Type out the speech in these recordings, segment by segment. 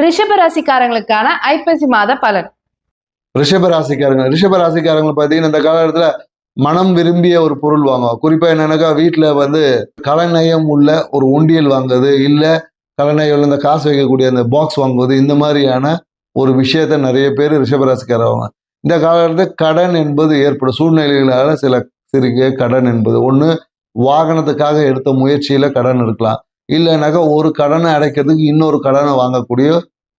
ரிஷப ராசிக்காரங்களுக்கான ஐப்பசி மாத பலன். ரிஷபராசிக்காரங்க பார்த்தீங்கன்னா இந்த காலகட்டத்தில் மனம் விரும்பிய ஒரு பொருள் வாங்குவோம். குறிப்பாக என்னன்னாக்கா வீட்டில் கலைநயம் உள்ள ஒரு உண்டியல் வாங்குறது, இல்லை கலைநயம் இந்த காசு வைக்கக்கூடிய அந்த பாக்ஸ் வாங்குவது, இந்த மாதிரியான ஒரு விஷயத்த நிறைய பேர் ரிஷபராசிக்காரவங்க. இந்த காலகட்டத்தில் கடன் என்பது ஏற்படும் சூழ்நிலைகளால் சில சிறிய கடன் என்பது ஒன்று வாகனத்துக்காக எடுத்த முயற்சியில் கடன் இருக்கலாம், இல்லைனாக்கா ஒரு கடனை அடைக்கிறதுக்கு இன்னொரு கடனை வாங்கக்கூடிய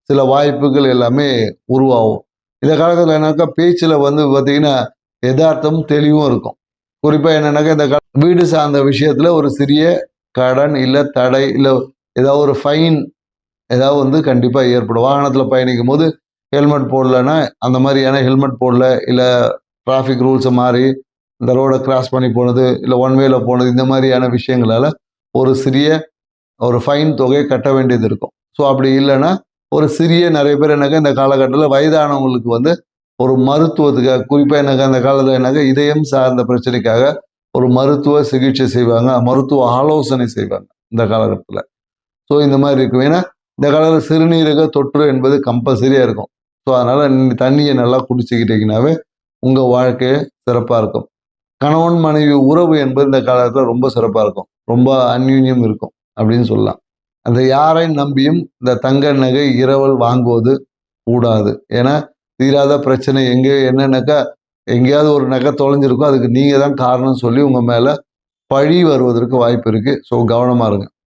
சில வாய்ப்புகள் எல்லாமே உருவாகும். இந்த காலத்தில் என்னக்கா பேச்சில் பார்த்தீங்கன்னா யதார்த்தம் தெளிவும் இருக்கும். குறிப்பாக என்னன்னாக்கா இந்த வீடு சார்ந்த விஷயத்தில் ஒரு சிறிய கடன் இல்லை தடை இல்லை ஏதாவது ஒரு ஃபைன் ஏதாவது கண்டிப்பாக ஏற்படும். வாகனத்தில் பயணிக்கும் போது ஹெல்மெட் போடலைன்னா அந்த மாதிரியான ஹெல்மெட் போடல, இல்லை டிராஃபிக் ரூல்ஸை மாறி இந்த ரோடை கிராஸ் பண்ணி போனது, இல்லை ஒன்வேல போனது, இந்த மாதிரியான விஷயங்களால் ஒரு சிறிய ஒரு ஃபைன் தொகையை கட்ட வேண்டியது இருக்கும். ஸோ அப்படி இல்லைன்னா ஒரு சிறிய நிறைய பேர் இந்த காலகட்டத்தில் வயதானவங்களுக்கு ஒரு மருத்துவத்துக்காக, குறிப்பாக அந்த காலத்தில் இதயம் சார்ந்த பிரச்சனைக்காக ஒரு மருத்துவ சிகிச்சை செய்வாங்க, மருத்துவ ஆலோசனை செய்வாங்க இந்த காலகட்டத்தில். ஸோ இந்த மாதிரி இருக்கும். ஏன்னா இந்த காலத்தில் சிறுநீரக தொற்று என்பது கம்பல்சரியாக இருக்கும். ஸோ அதனால் தண்ணியை நல்லா குடிச்சிக்கிட்டீங்கன்னாவே உங்கள் வாழ்க்கையே சிறப்பாக இருக்கும். கணவன் மனைவி உறவு என்பது இந்த காலத்தில் ரொம்ப சிறப்பாக இருக்கும், ரொம்ப அந்யூன்யம் இருக்கும் அப்படின்னு சொல்லலாம். அந்த யாரை நம்பியும் இந்த தங்க நகை இரவல் வாங்குவது கூடாது. ஏன்னா தீராத பிரச்சனை என்னன்னாக்கா எங்கேயாவது ஒரு நகை தொலைஞ்சிருக்கும், அதுக்கு நீங்கள் தான் காரணம் சொல்லி உங்கள் மேலே பழி வருவதற்கு வாய்ப்பு இருக்குது. ஸோ கவனமாக இருங்க.